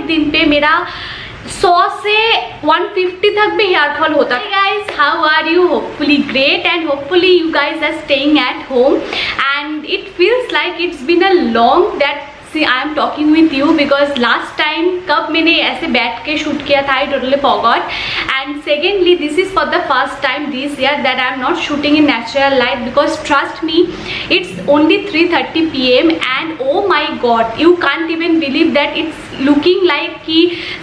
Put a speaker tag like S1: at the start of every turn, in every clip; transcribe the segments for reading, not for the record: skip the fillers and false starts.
S1: दिन पे मेरा 100 से 150 तक भी हेयर फॉल होता है। Guys, how are you? Hopefully great and hopefully you guys are staying at home and it feels like it's been a long that see I am talking with you because last time कब मैंने ऐसे बैठ के shoot किया था I totally forgot and secondly this is for the first time this year that I am not shooting in natural light because trust me it's only 3:30 PM and oh my god you can't even believe that it's looking like कि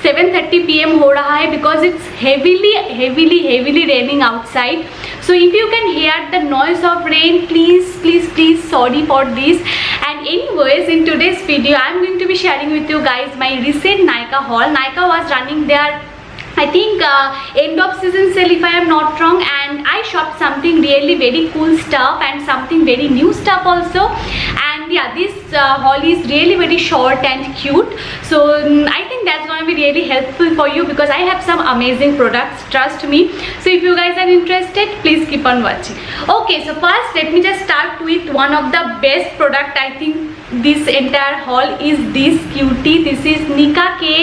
S1: 7:30 PM हो रहा है because it's heavily raining outside. So if you can hear the noise of rain, please sorry for this. And anyways, in today's video I am going to be sharing with you guys my recent Nykaa haul. Nykaa was running their I think end of season sale if I am not wrong, and I shopped something really very cool stuff and something very new stuff also. And yeah, this haul is really very short and cute, so I think that's going to be really helpful for you because I have some amazing products, trust me. So if you guys are interested, please keep on watching. Okay, so first let me just start with one of the best product I think this entire haul is this cutie. This is Nykaa K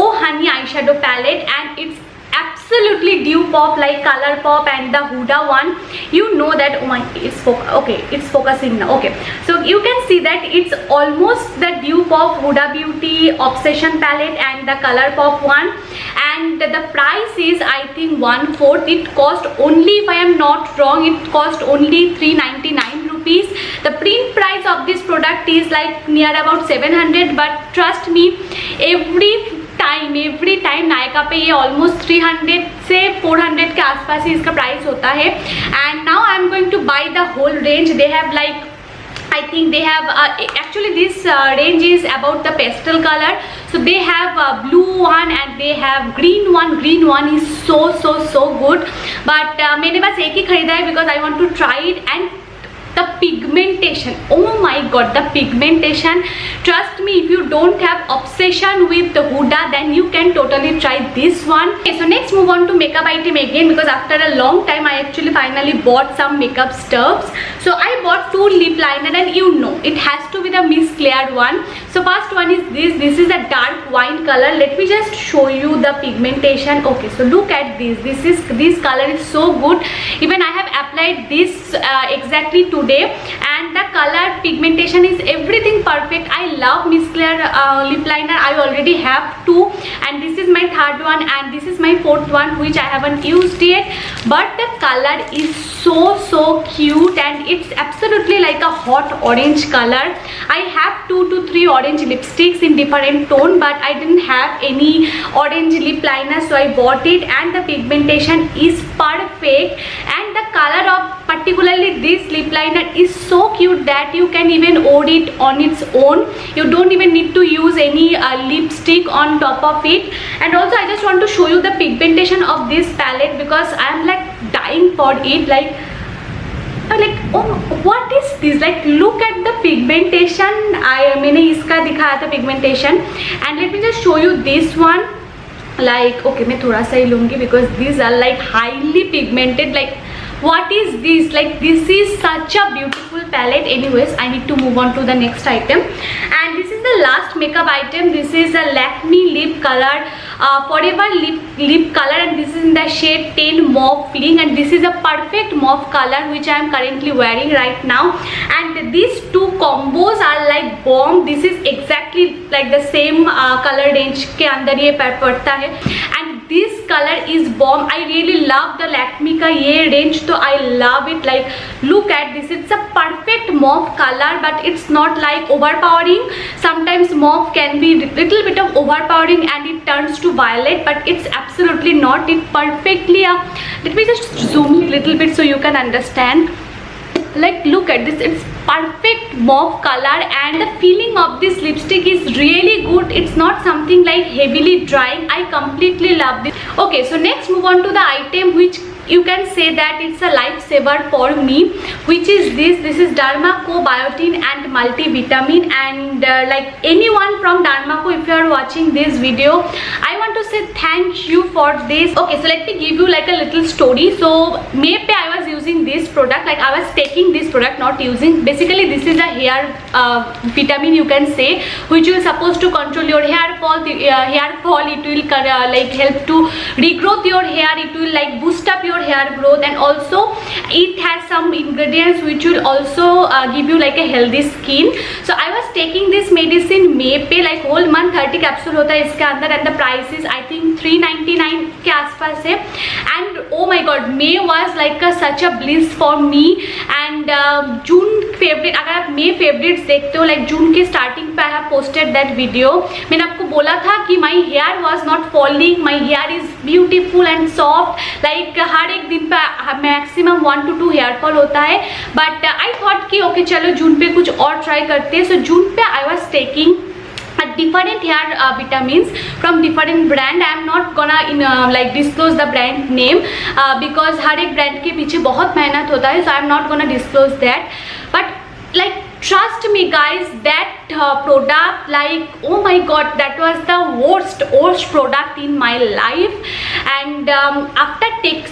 S1: Oh Honey eyeshadow palette and it's absolutely dew pop like color pop and the Huda one. You know that, oh my, it's focusing now. Okay, so you can see that it's almost the dew pop Huda Beauty Obsession palette and the color pop one, and the price is I think 1/4. It cost only, if I am not wrong, it cost only 399 rupees. The print price of this product is like near about 700, but trust me, every time Nykaa पे ये almost 300 से 400 के आसपास ही इसका price होता है. And now I am going to buy the whole range. They have like I think they have actually this range is about the pastel color, so they have blue one and they have green one. Green one is so good, but मैंने बस एक ही खरीदा है because I want to try it. And the pigmentation, oh my god, the pigmentation, trust me, if you don't have obsession with the Huda then you can totally try this one. Okay, so next move on to makeup item again because after a long time I actually finally bought some makeup stuffs. So I bought 2 lip liner and you know it has to be the Miss Claire one. So first one is this is a dark wine color. Let me just show you the pigmentation. Okay, so look at this color is so good. Even I have applied this exactly today and the color pigmentation is everything perfect. I love Miss Claire lip liner. I already have 2 and this is my 3rd one and this is my 4th one which I haven't used yet, but the color is so cute and it's absolutely like a hot orange color. I have 2 to 3 orange lipsticks in different tone, but I didn't have any orange lip liner, so I bought it and the pigmentation is perfect. And the color of particularly this lip liner is so cute that you can even wear it on its own. You don't even need to use any lipstick on top of it. And also I just want to show you the pigmentation of this palette because I am like dying for it. Like oh, what is this? Like look at the pigmentation. मैंने इसका दिखाया था pigmentation. And let me just show you this one. Like okay, मैं थोड़ा सा ही लूँगी because these are like highly pigmented. Like what is this? Like this is such a beautiful palette. Anyways, I need to move on to the next item, and this is the last makeup item. This is a Lakme lip color, forever lip color, and this is in the shade 10 mauve fling, and this is a perfect mauve color which I am currently wearing right now. And these 2 combos are like bomb. This is exactly like the same color range के अंदर ये पड़ता है, and this color is bomb. I really love the Lakme का ये range, तो I love it. Like look at this, it's a perfect mauve color, but it's not like overpowering. Sometimes mauve can be little bit of overpowering and it turns to violet, but it's absolutely not. It perfectly let me just zoom a little bit so you can understand. Like look at this, it's perfect mauve color and the feeling of this lipstick is really good. It's not something like heavily drying. I completely love this. Okay, so next move on to the item which you can say that it's a lifesaver for me, which is this is Dermaco Biotin and Multivitamin. And like anyone from Dermaco, if you are watching this video, I want to to say thank you for this. Okay, so let me give you like a little story. So May pe I was using this product, like I was taking this product, not using. Basically this is a hair vitamin you can say, which will supposed to control your hair fall. It will like help to regrowth your hair. It will like boost up your hair growth, and also it has some ingredients which will also give you like a healthy skin. So I was taking this medicine May पे, like whole month 30 capsule होता है इसके अंदर, and the price is I think 399 के आसपास है. And oh my god, May was like such a bliss for me. And June favourite, अगर आप May favorites देखते हो, like जून के स्टार्टिंग पे I have posted that video. मैंने आपको बोला था कि my hair was not falling, my hair is beautiful and soft, like हर एक दिन पे maximum 1 to 2 hair fall होता है. But I thought कि okay चलो जून पे कुछ और try करते हैं. So जून पे I was taking different hair vitamins from different brand. I am not gonna like disclose the brand name because हर एक brand के पीछे बहुत मेहनत होता है. So I am not gonna disclose that. But like trust me guys, that product, like oh my god, that was the worst product in my life. And after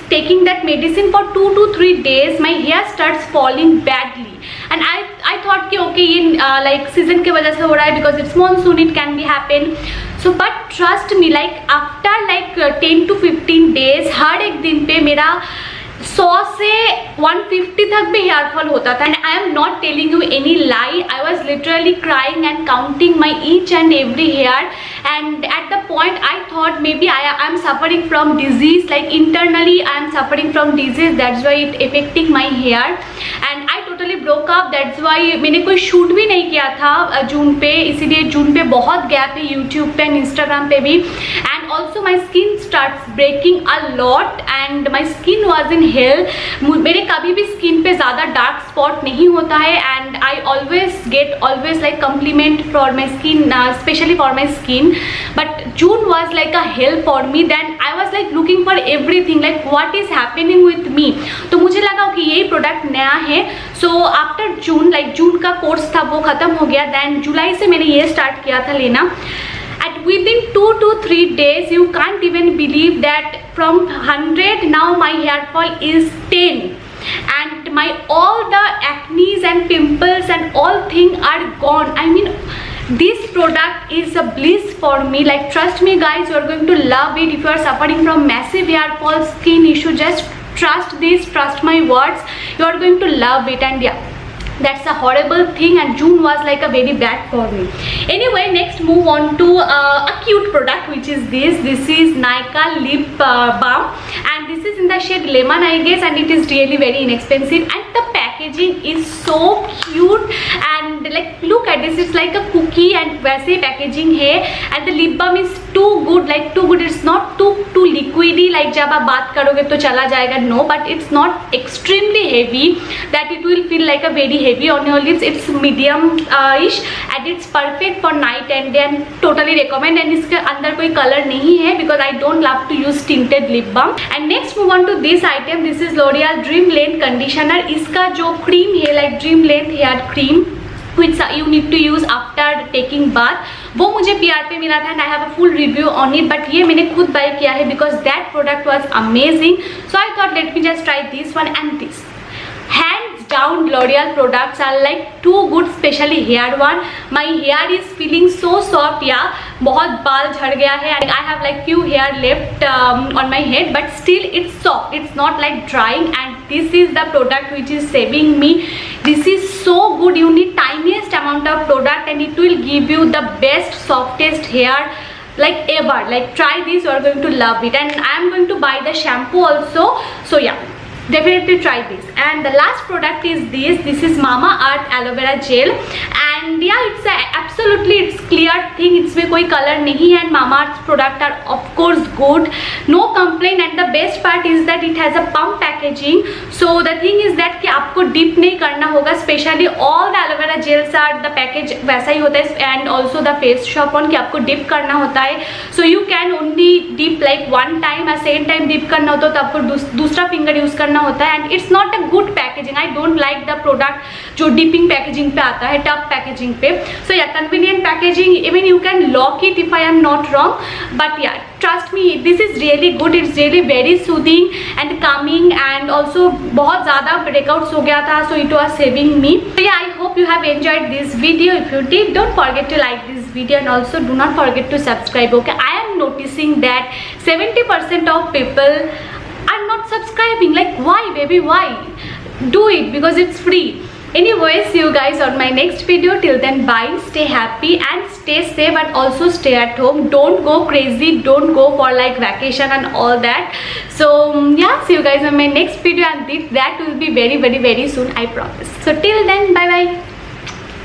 S1: taking that medicine for 2 to 3 days, my hair starts falling badly. And I thought कि okay ये like season के वजह से हो रहा है, because it's monsoon, it can be happen. So but trust me, like after like 10 to 15 days, हर एक दिन पे मेरा 100 से 150 तक भी हेयर फॉल होता था. And I am not telling you any lie. I was literally crying and counting my each and every hair. And at the point I thought maybe I am suffering from disease, like internally I am suffering from disease, that's why it affecting my hair. And I totally broke up, that's why मैंने कोई shoot भी नहीं किया था जून पे. इसीलिए जून पे बहुत गैप है यूट्यूब पे एंड इंस्टाग्राम पे भी. And also my skin starts breaking a lot and my skin was in hell. मेरे कभी भी स्किन पे ज़्यादा डार्क स्पॉट नहीं होता है. And I always like compliment for my skin, specially for my skin. But June was like a help for me. Then I was like looking for everything, like what is happening with me. तो मुझे लगा कि यही product नया है. So after June, like जून का course था वो ख़त्म हो गया. दैन जुलाई से मैंने ये स्टार्ट किया था लेना. And within 2 to 3 days, you can't even believe that from 100 now my hair fall is 10, and my all the acnes and pimples and all things are gone. I mean, this product is a bliss for me. Like trust me guys, you are going to love it. If you are suffering from massive hair fall, skin issue, just trust this, trust my words, you are going to love it. And yeah, that's a horrible thing, and June was like a very bad for me. Anyway, next move on to a cute product, which is this is Nykaa lip balm, and this is in the shade lemon I guess, and it is really very inexpensive, and the packaging is so cute. And like look at this, it's like a cookie and वैसे packaging है. And the lip balm is too good, like too good. It's not too liquidy, like जब आप बात करोगे तो चला जाएगा, no, but it's not extremely heavy that it will feel like a very heavy on your lips. It's medium ish and it's perfect for night and day, and totally recommend. And इसके अंदर कोई color नहीं है because I don't love to use tinted lip balm. And next move on to this item. This is L'Oreal Dream Length Conditioner. इसका जो cream है, like Dream Length hair cream, which you need to use after taking bath, वो मुझे PR पे मिला था. And I have a full review on it, but ये मैंने खुद बाय किया है because that product was amazing. So I thought let me just try this one and this. Hands down, L'Oreal products are like too good, especially hair one. My hair is feeling so soft. Yeah, बहुत बाल झड़ गया है. I have like few hair left on my head, but still it's soft. It's not like drying. And this is the product which is saving me. This is so good. You need tiniest amount of product, and it will give you the best softest hair like ever. Like try this, you are going to love it. And I am going to buy the shampoo also. So yeah, definitely try this. And the last product is this is Mamaearth aloe vera gel. And yeah, it's absolutely it's clear thing, इसमें कोई color नहीं है. And Mamaearth product are of course good, no complaint. And the best part is that it has a pump packaging. So the thing is that कि आपको dip नहीं करना होगा. Specially all the aloe vera gels are the package वैसा ही होता है. And also the face shop on कि आपको dip करना होता है. So you can only dip like one time. और second time dip करना होता है तो आपको दूसरा finger use करना करना होता है and it's not a good packaging. I don't like the product जो डिपिंग पैकेजिंग पे आता है, टफ पैकेजिंग पे. So yeah convenient packaging, even you can lock it if I am not wrong, but yeah trust me this is really good. It's really very soothing and calming and also बहुत ज़्यादा breakouts हो गया था, so it was saving me. So yeah, I hope you have enjoyed this video. If you did, don't forget to like this video and also do not forget to subscribe. Okay, I am noticing that 70% of people are not subscribing. Like, why baby, why? Do it because it's free. Anyways, see you guys on my next video. Till then, bye, stay happy and stay safe and also stay at home. Don't go crazy, don't go for like vacation and all that. So yeah, see you guys on my next video, and that will be very soon, I promise. So till then, bye bye.